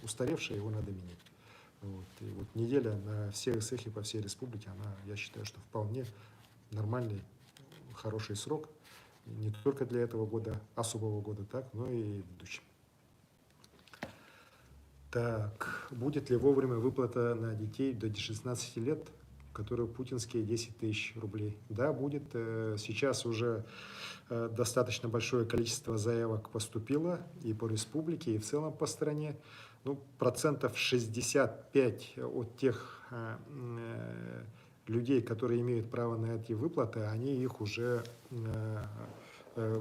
устаревшее, его надо менять. Вот. И вот неделя на все цехи по всей республике, она, я считаю, что вполне нормальный, хороший срок, не только для этого года, особого года, так, но и в будущем. Так, будет ли вовремя выплата на детей до 16 лет, которые путинские 10 тысяч рублей? Да, будет. Сейчас уже достаточно большое количество заявок поступило и по республике, и в целом по стране. Ну, процентов 65 от тех людей, которые имеют право на эти выплаты, они их уже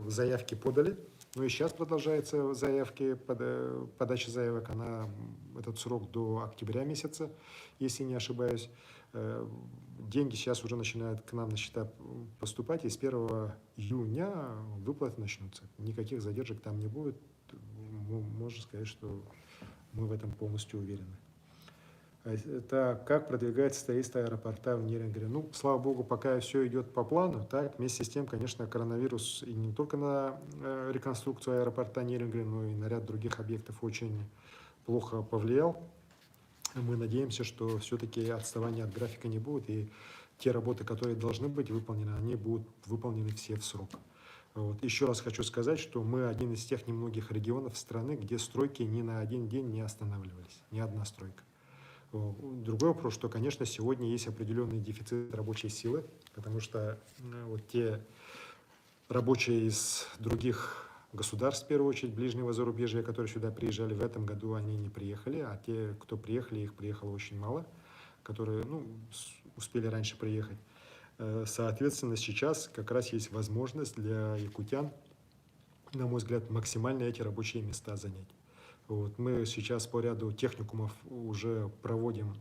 заявки подали. Ну и сейчас продолжается заявки, подача заявок, этот срок до октября месяца, если не ошибаюсь. Деньги сейчас уже начинают к нам на счета поступать, и с 1 июня выплаты начнутся. Никаких задержек там не будет. Можно сказать, что мы в этом полностью уверены. Это как продвигается строительство аэропорта в Нерюнгри? Ну, слава богу, пока все идет по плану. Так, вместе с тем, конечно, коронавирус и не только на реконструкцию аэропорта Нерюнгри, но и на ряд других объектов очень плохо повлиял. Мы надеемся, что все-таки отставания от графика не будет, и те работы, которые должны быть выполнены, они будут выполнены все в срок. Вот. Еще раз хочу сказать, что мы один из тех немногих регионов страны, где стройки ни на один день не останавливались, ни одна стройка. Другой вопрос, что, конечно, сегодня есть определенный дефицит рабочей силы, потому что вот те рабочие из других государств, в первую очередь, ближнего зарубежья, которые сюда приезжали в этом году, они не приехали, а те, кто приехали, их приехало очень мало, которые успели раньше приехать. Соответственно, сейчас как раз есть возможность для якутян, на мой взгляд, максимально эти рабочие места занять. Вот. Мы сейчас по ряду техникумов уже проводим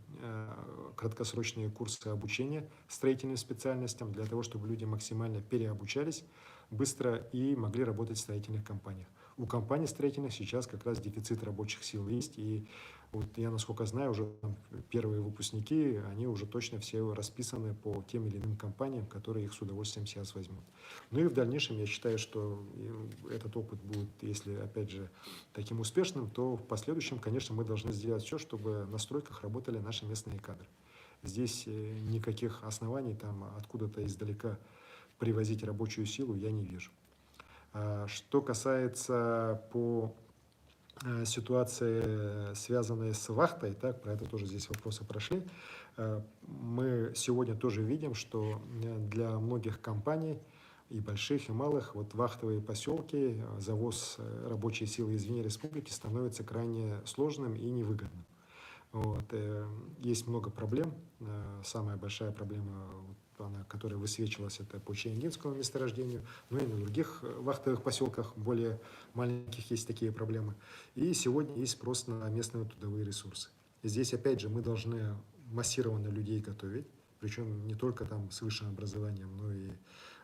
краткосрочные курсы обучения строительным специальностям для того, чтобы люди максимально переобучались быстро и могли работать в строительных компаниях. У компаний строительных сейчас как раз дефицит рабочих сил есть, и вот я, насколько знаю, уже первые выпускники, они уже точно все расписаны по тем или иным компаниям, которые их с удовольствием сейчас возьмут. Ну и в дальнейшем я считаю, что этот опыт будет, если, опять же, таким успешным, то в последующем, конечно, мы должны сделать все, чтобы на стройках работали наши местные кадры. Здесь никаких оснований там откуда-то издалека привозить рабочую силу я не вижу. Что касается по ситуации, связанной с вахтой, так, про это тоже здесь вопросы прошли, мы сегодня тоже видим, что для многих компаний, и больших, и малых, вот вахтовые поселки, завоз рабочей силы из вне республики становится крайне сложным и невыгодным. Вот. Есть много проблем. Самая большая проблема, которая высвечивалась, это по Чаингинскому месторождению, но и на других вахтовых поселках, более маленьких, есть такие проблемы. И сегодня есть спрос на местные трудовые ресурсы. И здесь, опять же, мы должны массированно людей готовить, причем не только там с высшим образованием, но и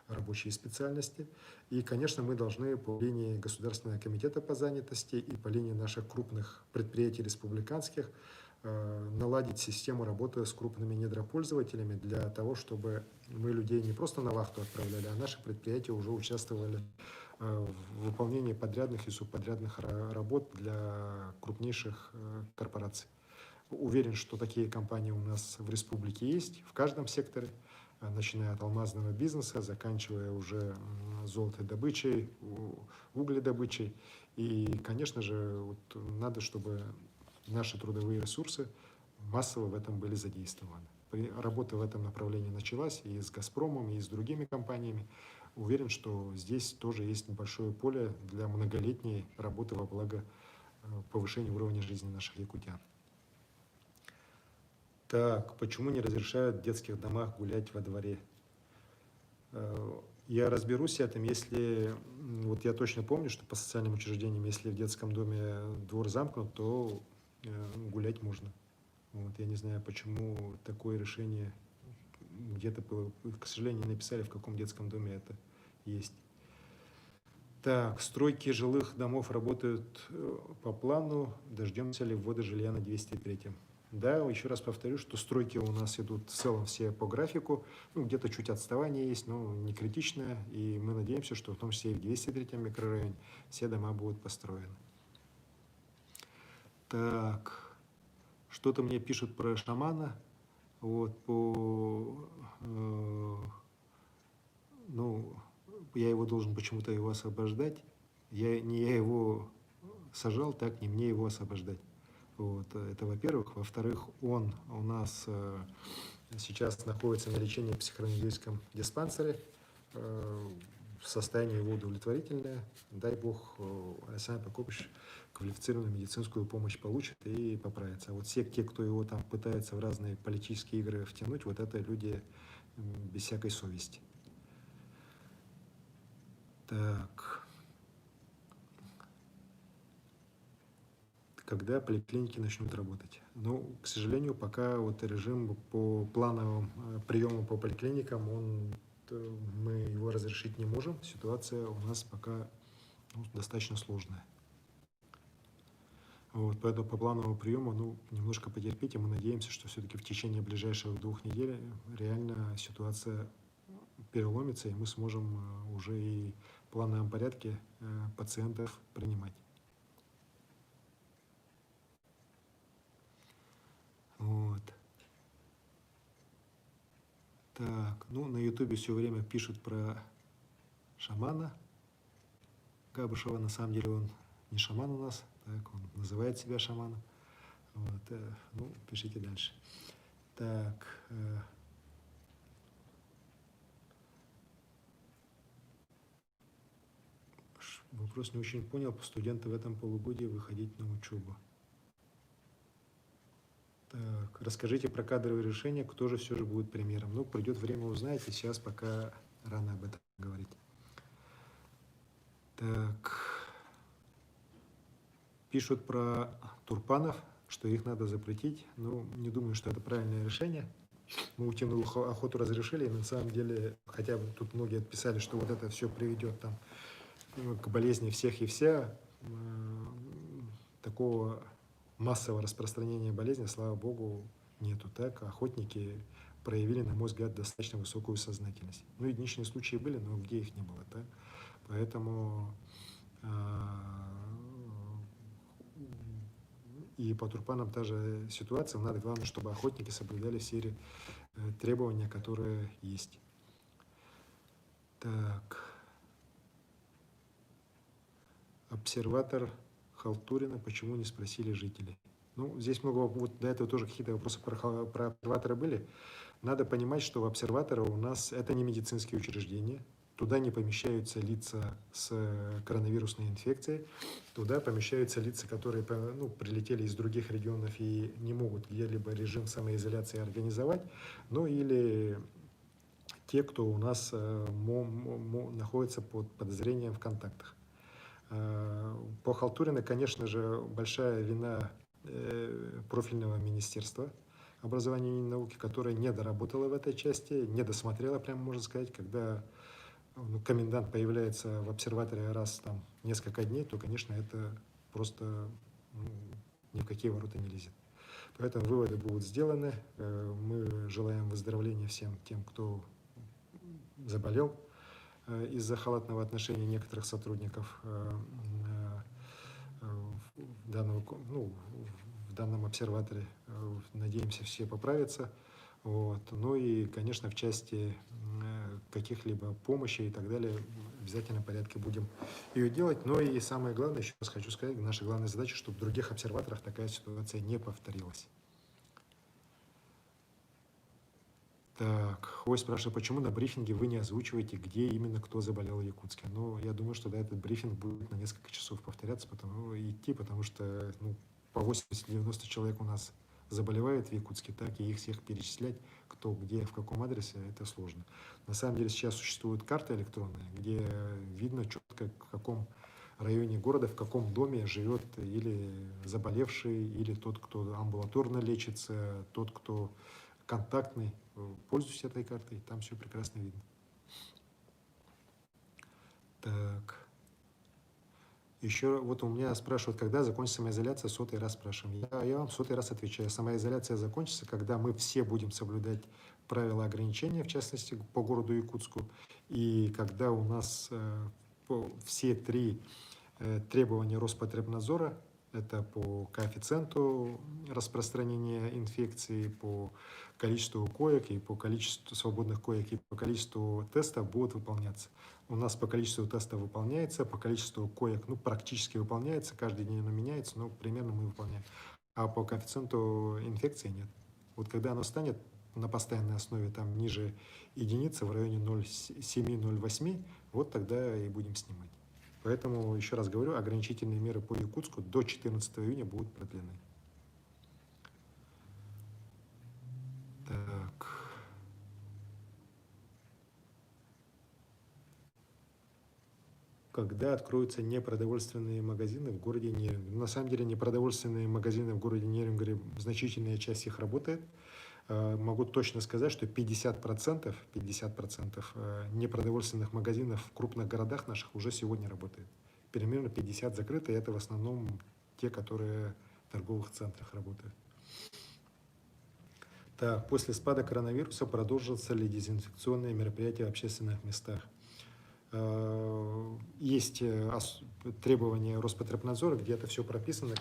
рабочие специальности. И, конечно, мы должны по линии Государственного комитета по занятости и по линии наших крупных предприятий республиканских наладить систему работы с крупными недропользователями для того, чтобы мы людей не просто на вахту отправляли, а наши предприятия уже участвовали в выполнении подрядных и субподрядных работ для крупнейших корпораций. Уверен, что такие компании у нас в республике есть, в каждом секторе, начиная от алмазного бизнеса, заканчивая уже золотодобычей, угледобычей. И, конечно же, вот надо, чтобы наши трудовые ресурсы массово в этом были задействованы. Работа в этом направлении началась и с «Газпромом», и с другими компаниями. Уверен, что здесь тоже есть небольшое поле для многолетней работы во благо повышения уровня жизни наших якутян. Так, почему не разрешают в детских домах гулять во дворе? Я разберусь с этим, если, вот я точно помню, что по социальным учреждениям, если в детском доме двор замкнут, то гулять можно. Вот, я не знаю, почему такое решение где-то было, к сожалению, не написали, в каком детском доме это есть. Так, стройки жилых домов работают по плану, дождемся ли ввода жилья на 203-м? Да, еще раз повторю, что стройки у нас идут в целом все по графику, где-то чуть отставание есть, но не критичное, и мы надеемся, что в том числе и в 203-м микрорайоне все дома будут построены. Так, что-то мне пишут про шамана. Вот, ну, я его должен почему-то его освобождать. Не я его сажал, так не мне его освобождать. Вот, это во-первых. Во-вторых, он у нас сейчас находится на лечении в психоаналитическом диспансере. Состояние его удовлетворительное. Дай бог, Александр Прокопьевич квалифицированную медицинскую помощь получит и поправится. А вот все те, кто его там пытается в разные политические игры втянуть, вот это люди без всякой совести. Так. Когда поликлиники начнут работать? Ну, к сожалению, пока вот режим по плановым приемам по поликлиникам, мы его разрешить не можем. Ситуация у нас пока достаточно сложная. Вот, поэтому по плановому приему, немножко потерпите. Мы надеемся, что все-таки в течение ближайших 2 недель реально ситуация переломится, и мы сможем уже и в плановом порядке пациентов принимать. Вот. Так, на Ютубе все время пишут про шамана Габышева. На самом деле он не шаман у нас, так, он называет себя шаманом. Вот, пишите дальше. Так. Вопрос не очень понял. Студенты в этом полугодии выходить на учебу. Так, расскажите про кадровые решения, кто же все же будет премьером. Придет время, узнаете, сейчас пока рано об этом говорить. Так, пишут про Турпанов, что их надо запретить. Не думаю, что это правильное решение. Мы утиную охоту разрешили, и на самом деле, хотя бы тут многие отписали, что вот это все приведет там к болезни всех и вся, такого массового распространения болезни, слава богу, нету. Так, охотники проявили, на мой взгляд, достаточно высокую сознательность. Единичные случаи были, но где их не было, так? Поэтому и по Турпанам та же ситуация. Надо, главное, чтобы охотники соблюдали все требования, которые есть. Так. Обсерватор Халтурина, почему не спросили жителей? Здесь много, вот до этого тоже какие-то вопросы про обсерватора были. Надо понимать, что обсерваторы у нас это не медицинские учреждения. Туда не помещаются лица с коронавирусной инфекцией. Туда помещаются лица, которые прилетели из других регионов и не могут где-либо режим самоизоляции организовать. Или те, кто у нас находится под подозрением в контактах. По Халтурина, конечно же, большая вина профильного министерства образования и науки, которое не доработало в этой части, не досмотрело, прямо можно сказать, когда комендант появляется в обсерваторе раз в несколько дней, то, конечно, это просто ни в какие ворота не лезет. Поэтому выводы будут сделаны. Мы желаем выздоровления всем тем, кто заболел из-за халатного отношения некоторых сотрудников в данном обсерваторе. Надеемся, все поправятся. И, конечно, в части каких-либо помощи и так далее в обязательном порядке будем ее делать. И самое главное, еще раз хочу сказать, наша главная задача, чтобы в других обсерваторах такая ситуация не повторилась. Так, Хой спрашивает, почему на брифинге вы не озвучиваете, где именно кто заболел в Якутске? Я думаю, что этот брифинг будет на несколько часов повторяться, потому что по 80-90 человек у нас заболевают в Якутске, так, и их всех перечислять, кто где, в каком адресе, это сложно. На самом деле сейчас существуют карты электронные, где видно четко, в каком районе города, в каком доме живет или заболевший, или тот, кто амбулаторно лечится, тот, кто контактный. Пользуюсь этой картой, там все прекрасно видно. Так. Еще у меня спрашивают, когда закончится самоизоляция, 100-й раз спрашиваем. Я вам 100-й раз отвечаю. Самоизоляция закончится, когда мы все будем соблюдать правила ограничения, в частности, по городу Якутску, и когда у нас все 3 требования Роспотребнадзора Это по коэффициенту распространения инфекции, по количеству коек и по количеству свободных коек и по количеству тестов будут выполняться. У нас по количеству тестов выполняется, по количеству коек, ну, практически выполняется, каждый день оно меняется, но примерно мы выполняем. А по коэффициенту инфекции нет. Вот когда оно станет на постоянной основе там ниже единицы, в районе 0,7-0,8, вот тогда и будем снимать. Поэтому, еще раз говорю, ограничительные меры по Якутску до 14 июня будут продлены. Так. Когда откроются непродовольственные магазины в городе Нерюнгри? На самом деле непродовольственные магазины в городе Нерюнгри, значительная часть их работает. Могу точно сказать, что 50% непродовольственных магазинов в крупных городах наших уже сегодня работает. Примерно 50 закрыты, и это в основном те, которые в торговых центрах работают. Так, после спада коронавируса продолжатся ли дезинфекционные мероприятия в общественных местах? Есть требования Роспотребнадзора, где это все прописано,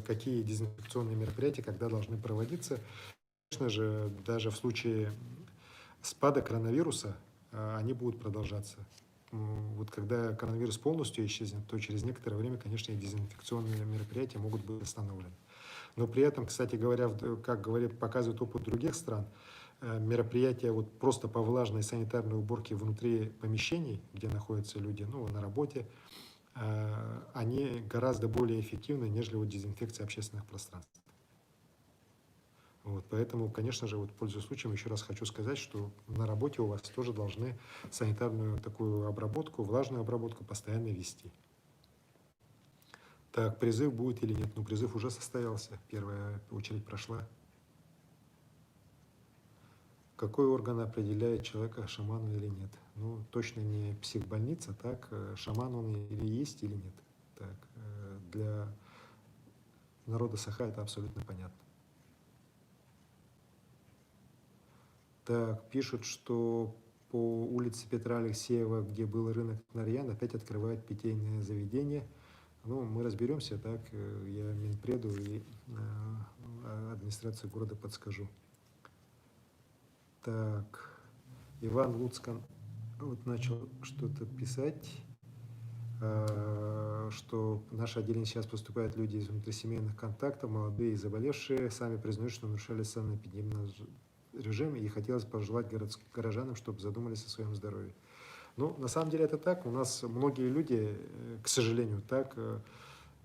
какие дезинфекционные мероприятия, когда должны проводиться. Конечно же, даже в случае спада коронавируса они будут продолжаться. Вот когда коронавирус полностью исчезнет, то через некоторое время, конечно, и дезинфекционные мероприятия могут быть остановлены. Но при этом, кстати говоря, как показывает опыт других стран, мероприятия вот просто по влажной санитарной уборке внутри помещений, где находятся люди, ну, на работе, они гораздо более эффективны, нежели вот дезинфекция общественных пространств. Вот, поэтому, конечно же, вот, пользуясь случаем, еще раз хочу сказать, что на работе у вас тоже должны санитарную такую обработку, влажную обработку постоянно вести. Так, призыв будет или нет? Ну, призыв уже состоялся, первая очередь прошла. Какой орган определяет человека, шаман он или нет? Ну, точно не психбольница, так, шаман он или есть, или нет. Так, для народа Саха это абсолютно понятно. Так, пишут, что по улице Петра Алексеева, где был рынок Нарьян, опять открывают питейное заведение. Ну, мы разберемся, так, я Минпреду и администрации города подскажу. Так, Иван Луцкан вот начал что-то писать, что в наше отделение сейчас поступают люди из внутрисемейных контактов, молодые и заболевшие, сами признают, что нарушали санэпидемиологический режим, и хотелось пожелать горожанам, чтобы задумались о своем здоровье. Ну, на самом деле это так. У нас многие люди, к сожалению, так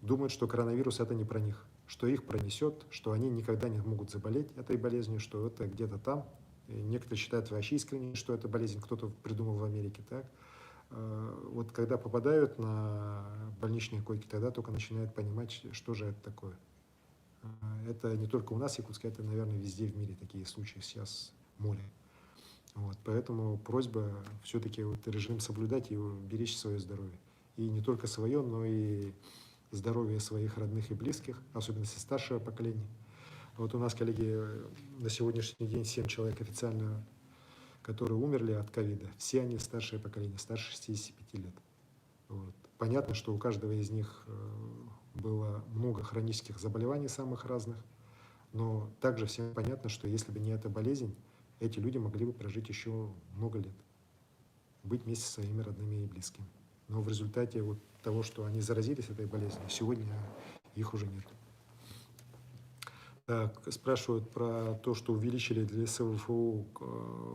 думают, что коронавирус это не про них, что их пронесет, что они никогда не могут заболеть этой болезнью, что это где-то там. И некоторые считают вообще искренне, что это болезнь кто-то придумал в Америке, так. Вот когда попадают на больничные койки, тогда только начинают понимать, что же это такое. Это не только у нас в Якутске, это, наверное, везде в мире такие случаи сейчас море. Вот, поэтому просьба все-таки вот режим соблюдать и беречь свое здоровье. И не только свое, но и здоровье своих родных и близких, особенно если старшего поколения. Вот у нас, коллеги, на сегодняшний день 7 человек официально, которые умерли от ковида. Все они старшее поколение, старше 65 лет. Вот. Понятно, что у каждого из них было много хронических заболеваний самых разных, но также всем понятно, что если бы не эта болезнь, эти люди могли бы прожить еще много лет, быть вместе со своими родными и близкими. Но в результате вот того, что они заразились этой болезнью, сегодня их уже нет. Так, спрашивают про то, что увеличили для СВФУ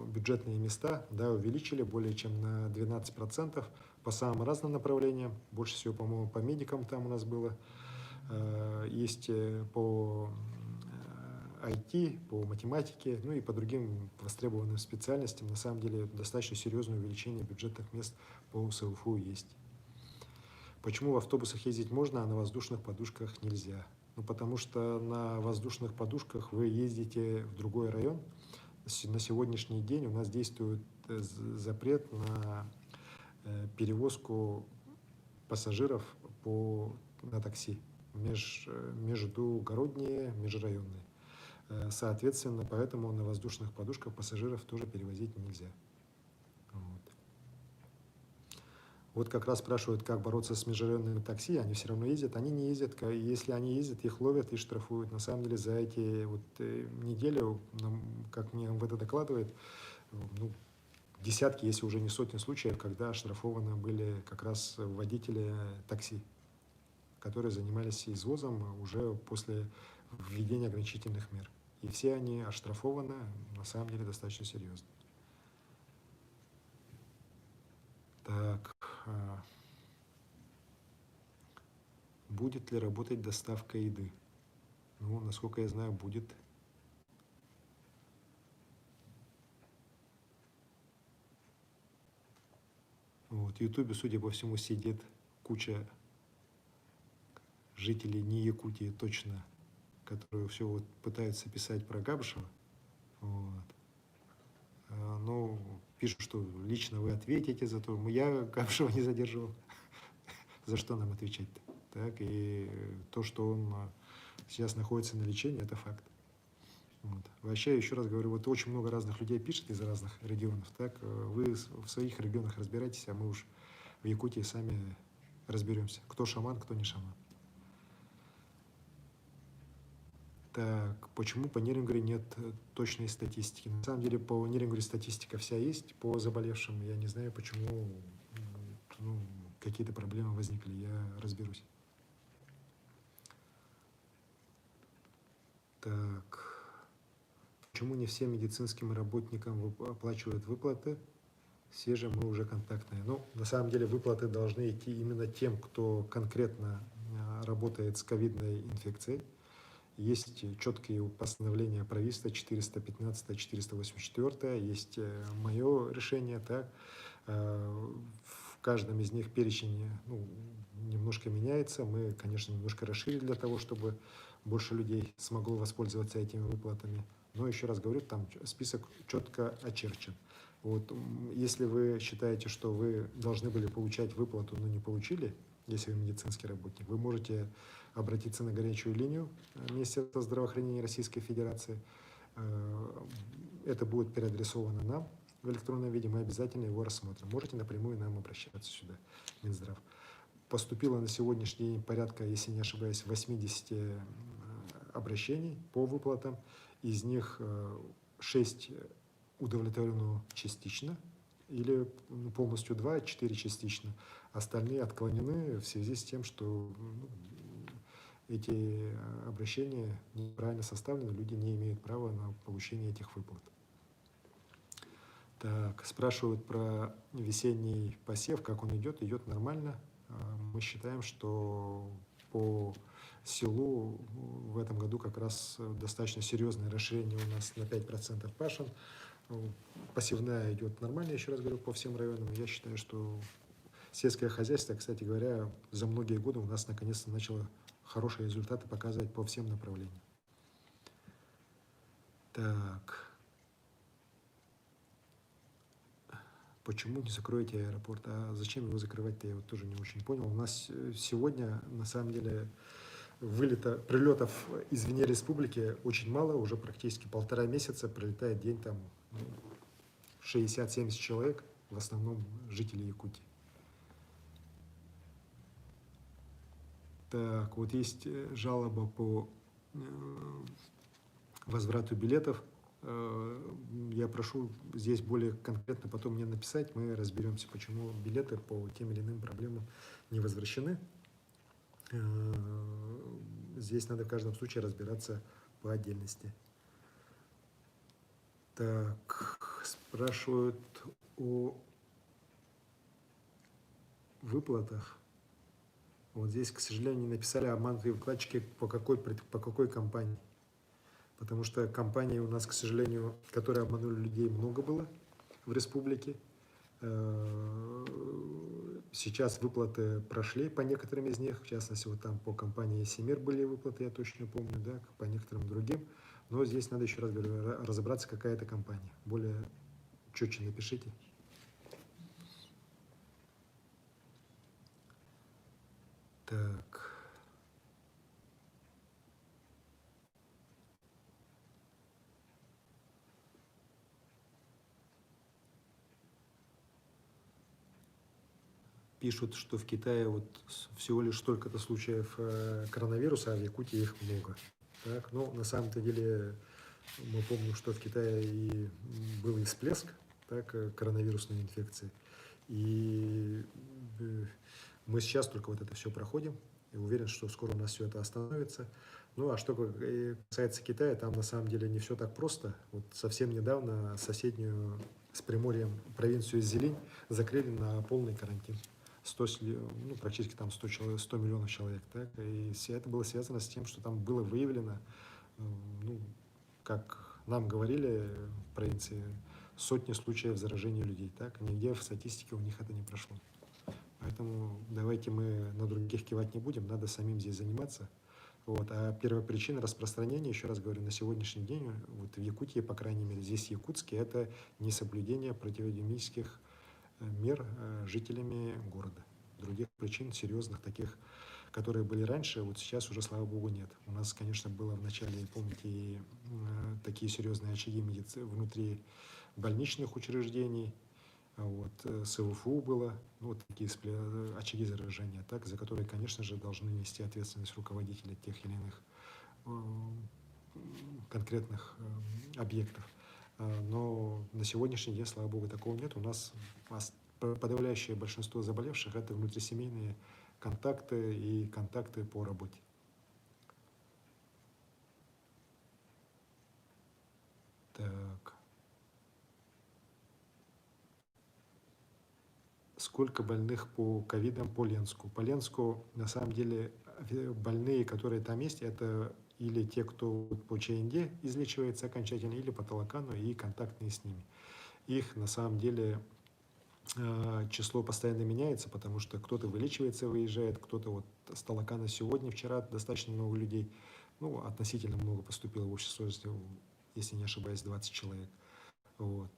бюджетные места. Да, увеличили более чем на 12% по самым разным направлениям. Больше всего, по-моему, по медикам там у нас было. Есть по IT, по математике, ну и по другим востребованным специальностям. На самом деле достаточно серьезное увеличение бюджетных мест по СВФУ есть. Почему в автобусах ездить можно, а на воздушных подушках нельзя? Ну, потому что на воздушных подушках вы ездите в другой район. На сегодняшний день у нас действует запрет на перевозку пассажиров на такси междугородние, межрайонные. Соответственно, поэтому на воздушных подушках пассажиров тоже перевозить нельзя. Вот. Вот как раз спрашивают, как бороться с межрайонными такси, они все равно ездят, они не ездят. Если они ездят, их ловят и штрафуют. На самом деле за эти вот недели, как мне МВД докладывает, ну, десятки, если уже не сотни случаев, когда оштрафованы были как раз водители такси, которые занимались извозом уже после введения ограничительных мер. И все они оштрафованы, на самом деле, достаточно серьезно. Так, будет ли работать доставка еды? Ну, насколько я знаю, будет. Вот, в Ютубе, судя по всему, сидит куча жителей не Якутии точно, которые все вот пытаются писать про Габышева. Вот. Ну, пишут, что лично вы ответите за то. Я Габышева не задерживал. За что нам отвечать-то? Так, и то, что он сейчас находится на лечении, это факт. Вот. Вообще, еще раз говорю, вот очень много разных людей пишет из разных регионов. Так, вы в своих регионах разбирайтесь, а мы уж в Якутии сами разберемся, кто шаман, кто не шаман. Так, почему по Нерюнгри нет точной статистики? На самом деле по Нерюнгри статистика вся есть, по заболевшим. Я не знаю, почему какие-то проблемы возникли, я разберусь. Так, почему не всем медицинским работникам оплачивают выплаты? Все же мы уже контактные. Ну, на самом деле выплаты должны идти именно тем, кто конкретно работает с ковидной инфекцией. Есть четкие постановления правительства 415, 484, есть мое решение, так. В каждом из них перечень немножко меняется. Мы, конечно, немножко расширили для того, чтобы больше людей смогло воспользоваться этими выплатами. Но еще раз говорю, там список четко очерчен. Вот, если вы считаете, что вы должны были получать выплату, но не получили, если вы медицинский работник, вы можете обратиться на горячую линию Министерства здравоохранения Российской Федерации. Это будет переадресовано нам в электронном виде, мы обязательно его рассмотрим. Можете напрямую нам обращаться сюда, Минздрав. Поступило на сегодняшний день порядка, если не ошибаюсь, 80 обращений по выплатам. Из них 6 удовлетворено частично, или полностью 2, 4 частично. Остальные отклонены в связи с тем, что эти обращения неправильно составлены, люди не имеют права на получение этих выплат. Так, спрашивают про весенний посев, как он идет. Идет нормально. Мы считаем, что по селу в этом году как раз достаточно серьезное расширение у нас на 5% пашен. Посевная идет нормально, еще раз говорю, по всем районам. Я считаю, что сельское хозяйство, кстати говоря, за многие годы у нас наконец-то начало хорошие результаты показывать по всем направлениям. Так. Почему не закроете аэропорт? А зачем его закрывать-то, я вот тоже не очень понял. У нас сегодня, на самом деле, прилетов из Вне Республики очень мало, уже практически 1,5 месяца прилетает день там 60-70 человек, в основном жители Якутии. Так, вот есть жалоба по возврату билетов. Я прошу здесь более конкретно потом мне написать, мы разберемся, почему билеты по тем или иным проблемам не возвращены. Здесь надо в каждом случае разбираться по отдельности. Так, спрашивают о выплатах. Вот здесь, к сожалению, не написали обманутые вкладчики по какой компании. Потому что компаний у нас, к сожалению, которые обманули людей, много было в республике. Сейчас выплаты прошли по некоторым из них, в частности, вот там по компании Семир были выплаты, я точно помню, да, по некоторым другим. Но здесь надо, еще раз говорю, разобраться, какая это компания. Более четче напишите. Так. пишут, что в Китае вот всего лишь столько-то случаев коронавируса, а в Якутии их много. Так, ну, на самом-то деле мы помним, что в Китае и был и всплеск так, коронавирусной инфекции. И мы сейчас только вот это все проходим. И уверен, что скоро у нас все это остановится. Ну, а что касается Китая, там на самом деле не все так просто. Вот совсем недавно соседнюю с Приморьем провинцию Зелень закрыли на полный карантин. 100, ну, практически там 100 миллионов человек. Так? И это было связано с тем, что там было выявлено, ну, как нам говорили в провинции, сотни случаев заражения людей. Так? Нигде в статистике у них это не прошло. Поэтому давайте мы на других кивать не будем, надо самим здесь заниматься. Вот. А первая причина распространения, еще раз говорю, на сегодняшний день, вот в Якутии, по крайней мере, здесь в Якутске, это несоблюдение противоэпидемических мер жителями города. Других причин серьезных, таких, которые были раньше, вот сейчас уже, слава богу, нет. У нас, конечно, было в начале, помните, и такие серьезные очаги внутри больничных учреждений, вот, с ИВФУ было, ну, вот такие очаги заражения, так, за которые, конечно же, должны нести ответственность руководители тех или иных конкретных объектов. Но на сегодняшний день, слава богу, такого нет. У нас подавляющее большинство заболевших – это внутрисемейные контакты и контакты по работе. Так. Сколько больных по ковидам по Ленску? По Ленску, на самом деле, больные, которые там есть, это или те, кто по ЧНД излечивается окончательно, или по Талакану и контактные с ними. Их, на самом деле, число постоянно меняется, потому что кто-то вылечивается, выезжает, кто-то вот с Талакана сегодня, вчера достаточно много людей, ну, относительно много поступило в общество, если не ошибаюсь, 20 человек. Вот.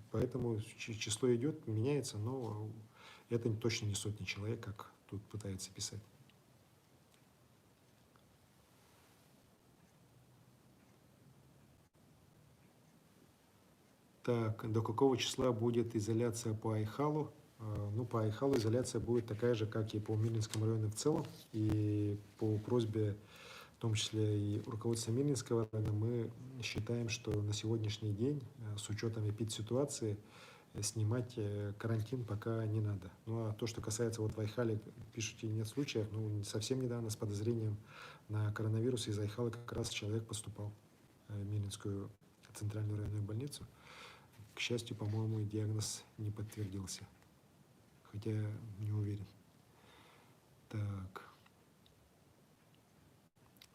Поэтому число идет, меняется, но это точно не сотни человек, как тут пытаются писать. Так, до какого числа будет изоляция по Айхалу? Ну, по Айхалу изоляция будет такая же, как и по Мирнинскому району в целом. И по просьбе, в том числе и руководства Мирнинского района, мы считаем, что на сегодняшний день, с учетом эпидситуации, снимать карантин пока не надо. Ну, а то, что касается вот в Айхале, пишите, нет случаев, ну, совсем недавно с подозрением на коронавирус из Айхала как раз человек поступал в Мирнинскую центральную районную больницу. К счастью, по-моему, диагноз не подтвердился, хотя не уверен. Так.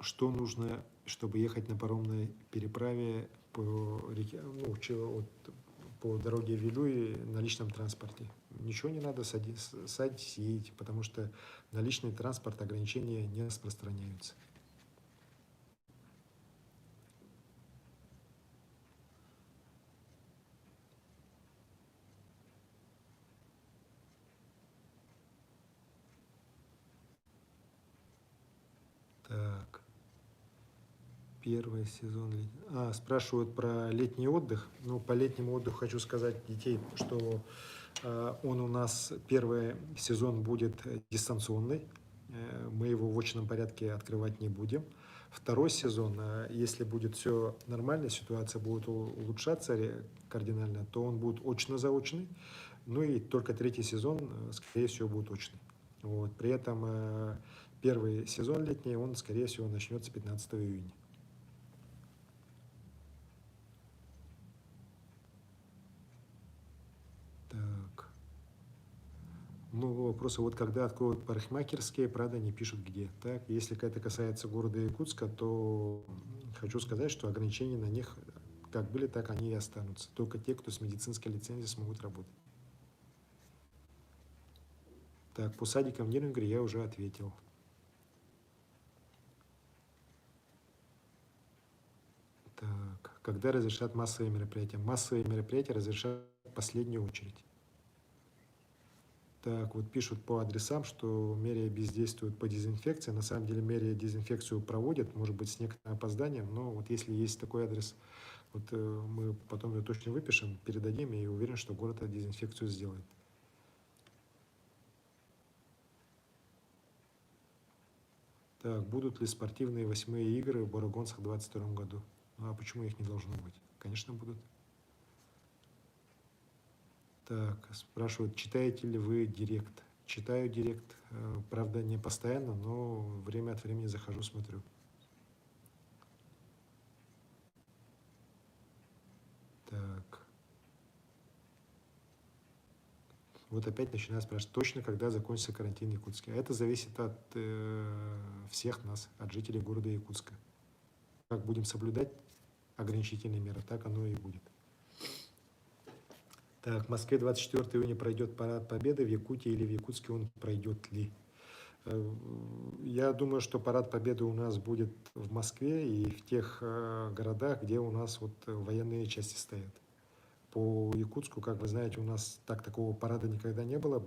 Что нужно, чтобы ехать на паромной переправе по реке, ну, по дороге Вилюи на личном транспорте? Ничего не надо садить, едете, потому что на личный транспорт ограничения не распространяются. Так. Первый сезон. Спрашивают про летний отдых. Ну, по летнему отдыху хочу сказать детей, что он у нас первый сезон будет дистанционный. Мы его в очном порядке открывать не будем. Второй сезон, если будет все нормально, ситуация будет улучшаться кардинально, то он будет очно-заочный. Ну и только третий сезон, скорее всего, будет очный. Вот. При этом первый сезон летний, он, скорее всего, начнется 15 июня. Так. Много вопросов. Вот когда откроют парикмахерские, правда, не пишут где. Так, если это касается города Якутска, то хочу сказать, что ограничения на них как были, так они и останутся. Только те, кто с медицинской лицензией смогут работать. Так, по садикам в Нерюнгри я уже ответил. Так, когда разрешат массовые мероприятия? Массовые мероприятия разрешат в последнюю очередь. Так, вот пишут по адресам, что мэрия бездействует по дезинфекции. На самом деле мэрия дезинфекцию проводит, может быть, с некоторым опозданием, но вот если есть такой адрес, вот мы потом ее точно выпишем, передадим, и уверен, что город эту дезинфекцию сделает. Так, будут ли спортивные 8-е игры в Барагонцах в 2022 году? Ну, а почему их не должно быть? Конечно, будут. Так, спрашивают, читаете ли вы Директ? Читаю Директ, правда, не постоянно, но время от времени захожу, смотрю. Так. Вот опять начинаю спрашивать, точно когда закончится карантин в Якутске? А это зависит от всех нас, от жителей города Якутска. Как будем соблюдать ограничительные меры, так оно и будет. Так, в Москве 24 июня пройдет парад Победы, в Якутии или в Якутске он пройдет ли? Я думаю, что парад Победы у нас будет в Москве и в тех городах, где у нас вот военные части стоят. По Якутску, как вы знаете, у нас такого парада никогда не было.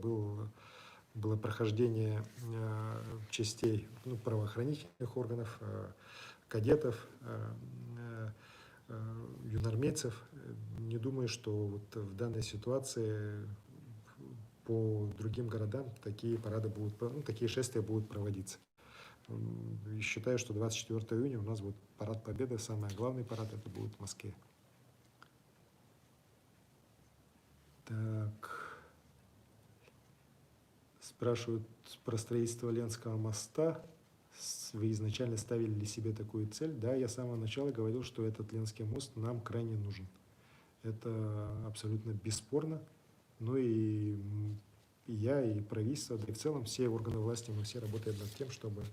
Было прохождение частей правоохранительных органов, кадетов, юнормейцев. Не думаю, что вот в данной ситуации по другим городам такие парады будут, такие шествия будут проводиться. И считаю, что 24 июня у нас будет парад Победы, самый главный парад это будет в Москве. Так. Спрашивают про строительство Ленского моста. Вы изначально ставили ли себе такую цель? Да, я с самого начала говорил, что этот Ленский мост нам крайне нужен. Это абсолютно бесспорно. Ну и я, и правительство, да и в целом все органы власти, мы все работаем над тем, чтобы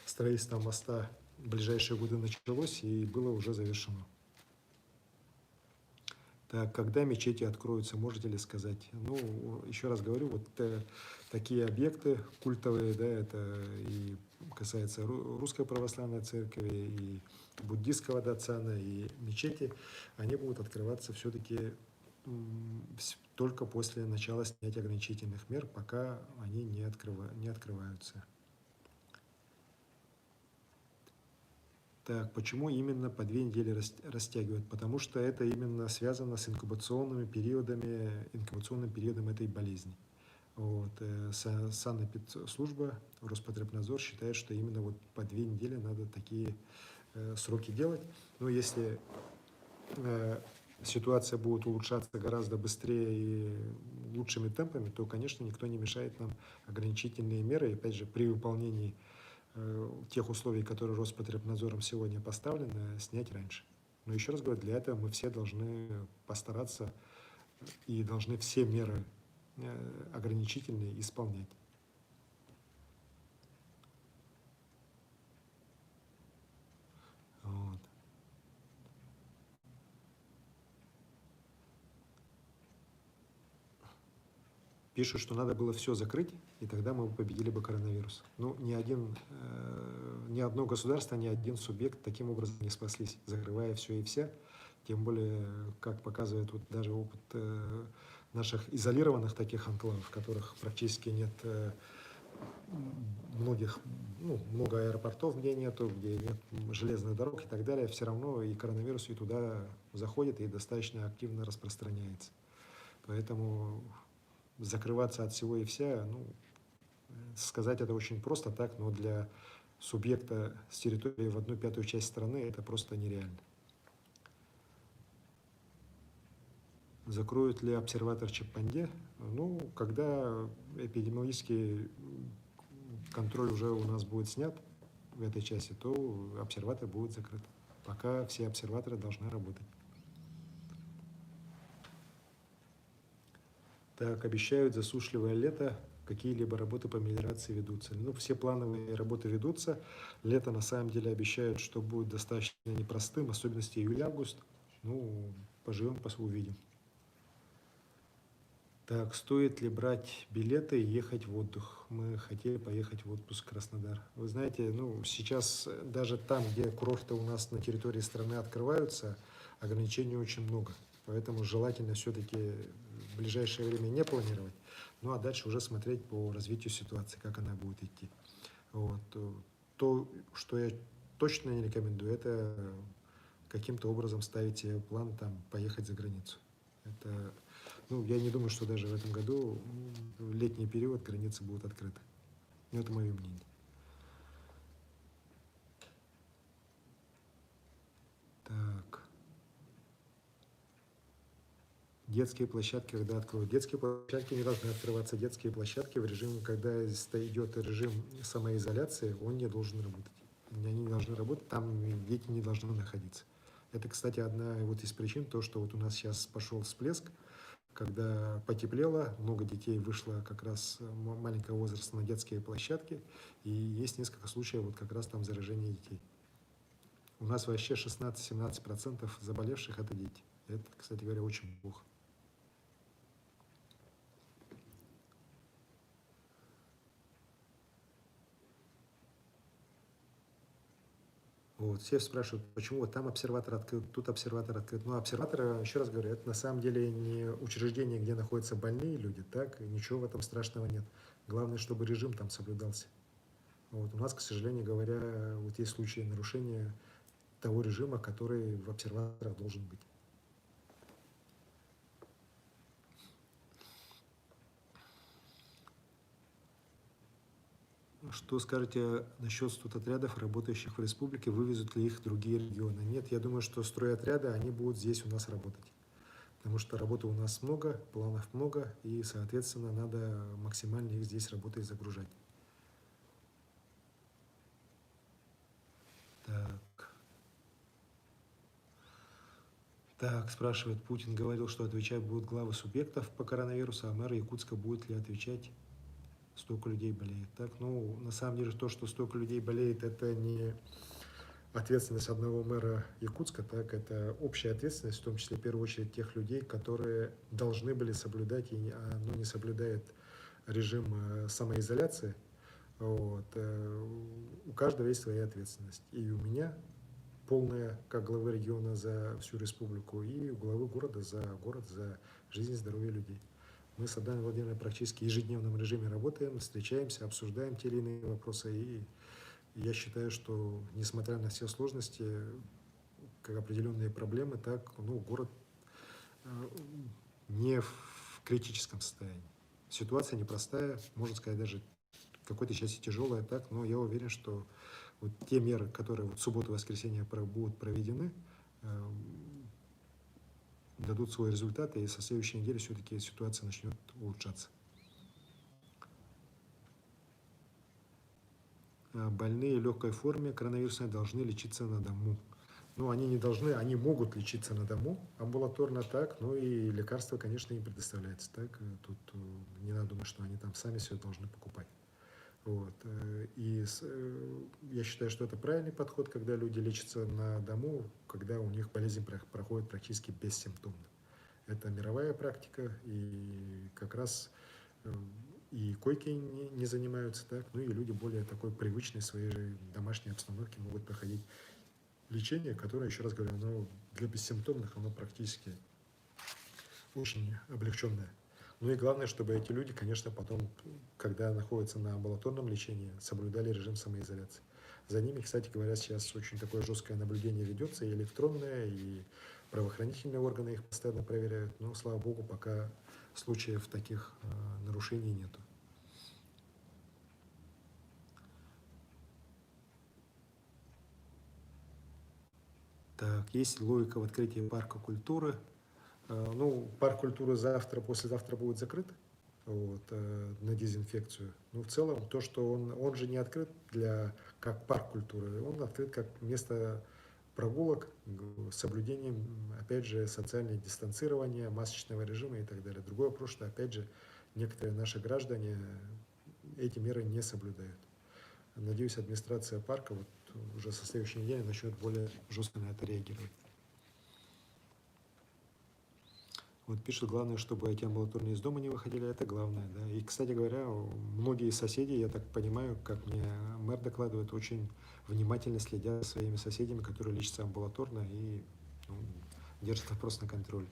строительство моста в ближайшие годы началось и было уже завершено. Так, когда мечети откроются, можете ли сказать? Ну, еще раз говорю, вот такие объекты культовые, да, это и касается Русской Православной Церкви, и буддистского датсана, и мечети, они будут открываться все-таки только после начала снятия ограничительных мер, пока они не открываются. Так, почему именно по 2 недели растягивают? Потому что это именно связано с инкубационным периодом этой болезни. Вот. Санэпидслужба, Роспотребнадзор считает, что именно вот по 2 недели надо такие сроки делать. Но если ситуация будет улучшаться гораздо быстрее и лучшими темпами, то, конечно, никто не мешает нам ограничительные меры. И, опять же, при выполнении тех условий, которые Роспотребнадзором сегодня поставлены, снять раньше. Но еще раз говорю, для этого мы все должны постараться и должны все меры ограничительные исполнять. Вот. Пишут, что надо было все закрыть, и тогда мы победили бы коронавирус. Ну, ни одно государство, ни один субъект таким образом не спаслись, закрывая все и вся. Тем более, как показывает вот даже опыт наших изолированных таких анклавов, в которых практически нет много аэропортов, где нету, где нет железных дорог и так далее, все равно и коронавирус и туда заходит и достаточно активно распространяется. Поэтому закрываться от всего и вся, сказать это очень просто так, но для субъекта с территории в 1/5 часть страны это просто нереально. Закроют ли обсерватор Чапанде? Ну, когда эпидемиологический контроль уже у нас будет снят в этой части, то обсерватор будет закрыт. Пока все обсерваторы должны работать. Так, обещают засушливое лето, какие-либо работы по мелиорации ведутся. Ну, все плановые работы ведутся. Лето на самом деле обещают, что будет достаточно непростым, особенности июль-август. Ну, поживем, увидим. Так, стоит ли брать билеты и ехать в отдых? Мы хотели поехать в отпуск в Краснодар. Вы знаете, сейчас даже там, где курорты у нас на территории страны открываются, ограничений очень много. Поэтому желательно все-таки в ближайшее время не планировать, а дальше уже смотреть по развитию ситуации, как она будет идти. Вот. То, что я точно не рекомендую, это каким-то образом ставить себе план поехать за границу. Это, я не думаю, что даже в этом году в летний период границы будут открыты. Это мое мнение. Детские площадки, когда откроют. Детские площадки не должны открываться. Детские площадки в режиме, когда идет режим самоизоляции, он не должен работать. Они не должны работать, там дети не должны находиться. Это, кстати, одна вот из причин, то, что вот у нас сейчас пошел всплеск, когда потеплело, много детей вышло как раз маленького возраста на детские площадки, и есть несколько случаев вот как раз там заражения детей. У нас вообще 16-17% заболевших – это дети. Это, кстати говоря, очень плохо. Вот, все спрашивают, почему вот там обсерватор открыт, тут обсерватор открыт. Ну, обсерватор, еще раз говорю, это на самом деле не учреждение, где находятся больные люди, так, и ничего в этом страшного нет. Главное, чтобы режим там соблюдался. Вот, у нас, к сожалению говоря, вот есть случаи нарушения того режима, который в обсерваторах должен быть. Что скажете насчет студотрядов, работающих в республике, вывезут ли их в другие регионы? Нет, я думаю, что стройотряды, они будут здесь у нас работать. Потому что работы у нас много, планов много, и, соответственно, надо максимально их здесь работой загружать. Так, спрашивает, Путин говорил, что отвечать будут главы субъектов по коронавирусу, а мэр Якутска будет ли отвечать? Столько людей болеет. Так, ну, на самом деле, то, что столько людей болеет, это не ответственность одного мэра Якутска, так, это общая ответственность, в том числе, в первую очередь, тех людей, которые должны были соблюдать, но не соблюдают режим самоизоляции. Вот. У каждого есть своя ответственность. И у меня полная, как главы региона, за всю республику, и у главы города за город, за жизнь и здоровье людей. Мы с Адамом Владимировной практически в ежедневном режиме работаем, встречаемся, обсуждаем те или иные вопросы. И я считаю, что несмотря на все сложности, как определенные проблемы, так, ну, город не в критическом состоянии. Ситуация непростая, можно сказать, даже в какой-то части тяжелая, так, но я уверен, что вот те меры, которые вот в субботу и воскресенье будут проведены, дадут свой результат, и со следующей недели все-таки ситуация начнет улучшаться. Больные в легкой форме коронавирусной должны лечиться на дому. Ну, они не должны, они могут лечиться на дому, амбулаторно так, но и лекарства, конечно, им предоставляются так. Тут не надо думать, что они там сами все должны покупать. Вот. И я считаю, что это правильный подход, когда люди лечатся на дому, когда у них болезнь проходит практически бессимптомно. Это мировая практика, и как раз и койки не занимаются так, ну и люди более такой привычной своей же домашней обстановке могут проходить лечение, которое, еще раз говорю, оно для бессимптомных, оно практически очень облегченное. Ну и главное, чтобы эти люди, конечно, потом, когда находятся на амбулаторном лечении, соблюдали режим самоизоляции. За ними, кстати говоря, сейчас очень такое жесткое наблюдение ведется, и электронное, и правоохранительные органы их постоянно проверяют. Но, слава богу, пока случаев таких нарушений нету. Так, есть логика в открытии парка культуры. Ну, парк культуры завтра, послезавтра будет закрыт, вот, на дезинфекцию. Но в целом то, что он же не открыт как парк культуры, он открыт как место прогулок с соблюдением, опять же, социального дистанцирования, масочного режима и так далее. Другой вопрос, что, опять же, некоторые наши граждане эти меры не соблюдают. Надеюсь, администрация парка вот уже со следующей недели начнет более жестко на это реагировать. Вот пишут, главное, чтобы эти амбулаторные из дома не выходили, это главное. Да. И, кстати говоря, многие соседи, я так понимаю, как мне мэр докладывает, очень внимательно следят за своими соседями, которые лечатся амбулаторно и держат вопрос на контроле.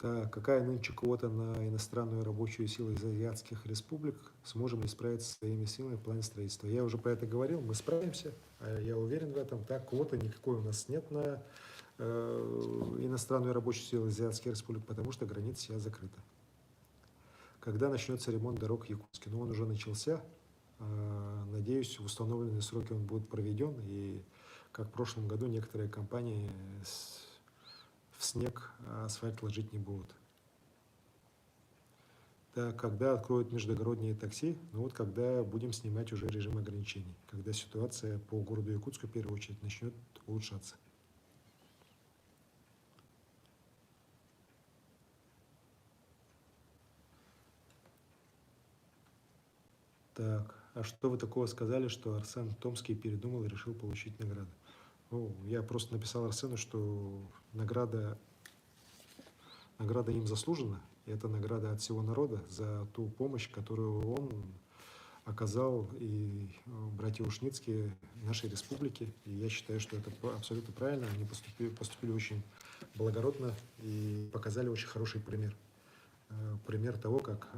Так, какая нынче квота на иностранную рабочую силу из азиатских республик? Сможем ли справиться со своими силами в плане строительства? Я уже про это говорил, мы справимся, я уверен в этом. Так, квоты никакой у нас нет на иностранную рабочую силу из азиатских республик, потому что граница сейчас закрыта. Когда начнется ремонт дорог в Якутске? Ну, он уже начался. Надеюсь, в установленные сроки он будет проведен. И как в прошлом году некоторые компании в снег, а асфальт ложить не будут. Так, когда откроют междугородние такси? Ну вот когда будем снимать уже режим ограничений, когда ситуация по городу Якутску в первую очередь начнет улучшаться. Так, а что вы такого сказали, что Арсен Томский передумал и решил получить награду? Ну, я просто написал Арсену, что награда им заслужена. И это награда от всего народа за ту помощь, которую он оказал и братья Ушницкие нашей республике. И я считаю, что это абсолютно правильно. Они поступили очень благородно и показали очень хороший пример. Пример того, как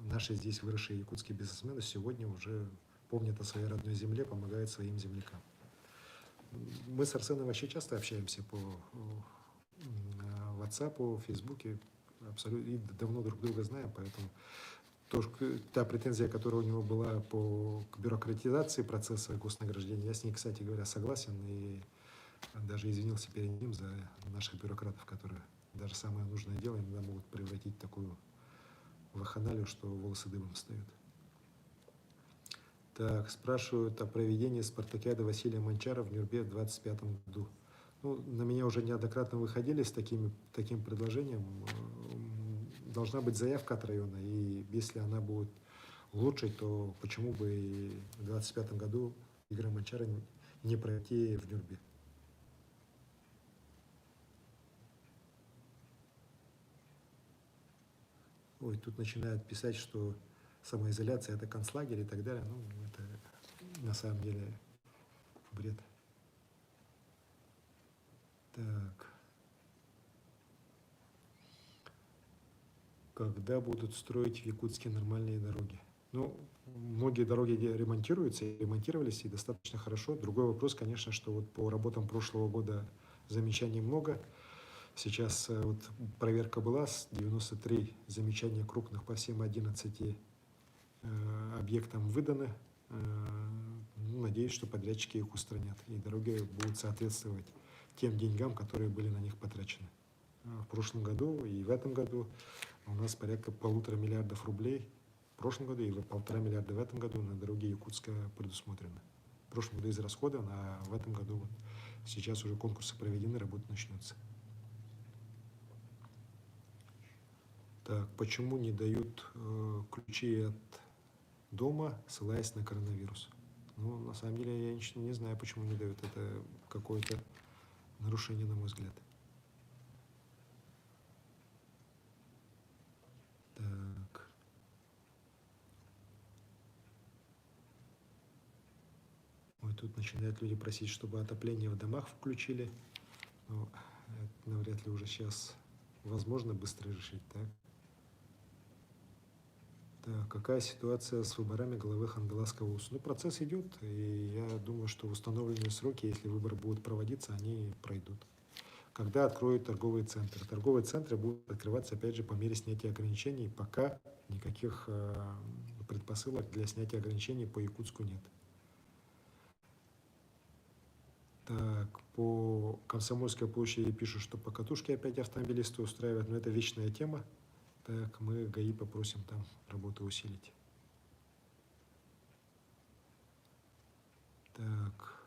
наши здесь выросшие якутские бизнесмены сегодня уже помнят о своей родной земле, помогают своим землякам. Мы с Арсеном вообще часто общаемся по WhatsApp, по Фейсбуке, абсолютно, и давно друг друга знаем, поэтому та претензия, которая у него была к бюрократизации процесса госнаграждения, я с ней, кстати говоря, согласен и даже извинился перед ним за наших бюрократов, которые даже самое нужное дело иногда могут превратить в такую вакханалию, что волосы дыбом встают. Так, спрашивают о проведении спартакиады Василия Манчара в Нюрбе в 2025 году. Ну, на меня уже неоднократно выходили с таким предложением. Должна быть заявка от района, и если она будет лучшей, то почему бы и в 2025 году игры Манчара не пройти в Нюрбе. Ой, тут начинают писать, что самоизоляция – это концлагерь и так далее. Ну, это на самом деле бред. Так. Когда будут строить в Якутске нормальные дороги? Ну, многие дороги ремонтируются и ремонтировались, и достаточно хорошо. Другой вопрос, конечно, что вот по работам прошлого года замечаний много. Сейчас вот проверка была, 93 замечания крупных по всем 11 объектам выданы. Надеюсь, что подрядчики их устранят, и дороги будут соответствовать тем деньгам, которые были на них потрачены. В прошлом году и в этом году у нас порядка 1,5 миллиарда рублей в прошлом году и 1,5 миллиарда в этом году на дороге Якутска предусмотрено. В прошлом году израсходовано, а в этом году вот сейчас уже конкурсы проведены, работа начнется. Так, почему не дают ключи от дома, ссылаясь на коронавирус? Ну, на самом деле, я не знаю, почему не дают. Это какое-то нарушение, на мой взгляд. Так. Ой, тут начинают люди просить, чтобы отопление в домах включили. Но это навряд ли уже сейчас возможно быстро решить, так? Так, какая ситуация с выборами главы Хангаласского УС? Ну, процесс идет, и я думаю, что в установленные сроки, если выборы будут проводиться, они пройдут. Когда откроют торговые центры? Торговые центры будут открываться, опять же, по мере снятия ограничений. Пока никаких предпосылок для снятия ограничений по Якутску нет. Так, по Комсомольской площади пишут, что по катушке опять автомобилисты устраивают, но это вечная тема. Так, мы ГАИ попросим там работу усилить. Так.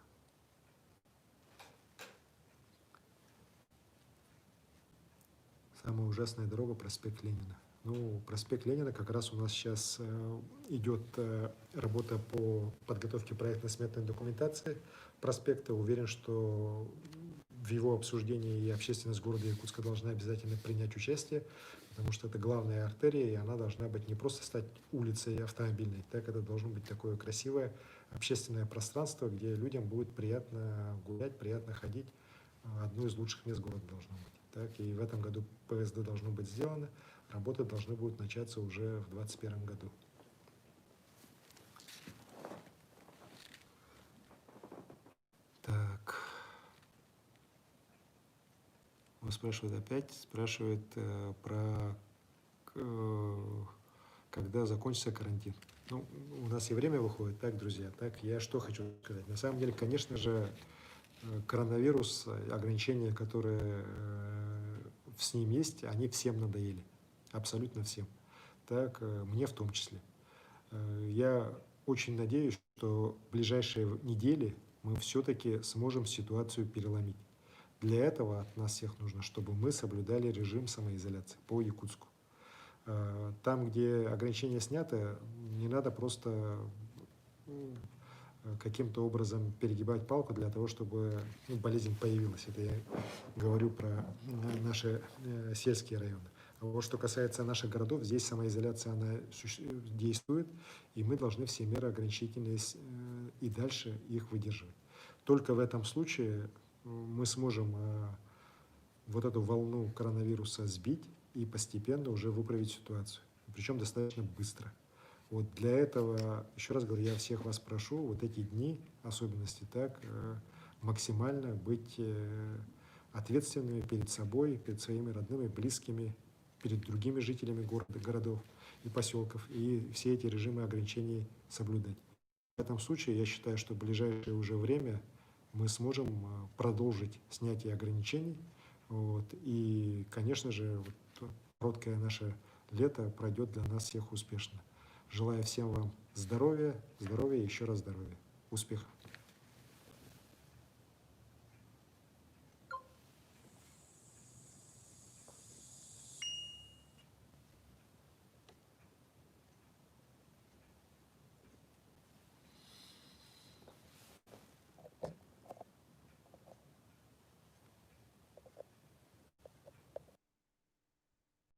Самая ужасная дорога – проспект Ленина. Ну, проспект Ленина как раз у нас сейчас идет работа по подготовке проектно-сметной документации проспекта. Уверен, что в его обсуждении и общественность города Якутска должна обязательно принять участие, потому что это главная артерия, и она должна быть не просто стать улицей автомобильной, так это должно быть такое красивое общественное пространство, где людям будет приятно гулять, приятно ходить. Одно из лучших мест города должно быть. Так, и в этом году ПСД должно быть сделано, работы должны будут начаться уже в 2021 году. Так. Он спрашивает про когда закончится карантин. Ну, у нас и время выходит, так, друзья, так, я что хочу сказать. На самом деле, конечно же, коронавирус, ограничения, которые с ним есть, они всем надоели, абсолютно всем, так мне в том числе. Я очень надеюсь, что в ближайшие недели мы все-таки сможем ситуацию переломить. Для этого от нас всех нужно, чтобы мы соблюдали режим самоизоляции по Якутску. Там, где ограничения сняты, не надо просто каким-то образом перегибать палку для того, чтобы болезнь появилась. Это я говорю про наши сельские районы. А вот что касается наших городов, здесь самоизоляция, она действует, и мы должны все меры ограничительные и дальше их выдерживать. Только в этом случае мы сможем вот эту волну коронавируса сбить и постепенно уже выправить ситуацию. Причем достаточно быстро. Вот для этого, еще раз говорю, я всех вас прошу вот эти дни, особенности так, максимально быть ответственными перед собой, перед своими родными, близкими, перед другими жителями городов и поселков, и все эти режимы ограничений соблюдать. В этом случае я считаю, что в ближайшее уже время мы сможем продолжить снятие ограничений. Вот, и, конечно же, вот, короткое наше лето пройдет для нас всех успешно. Желаю всем вам здоровья, здоровья и еще раз здоровья. Успехов!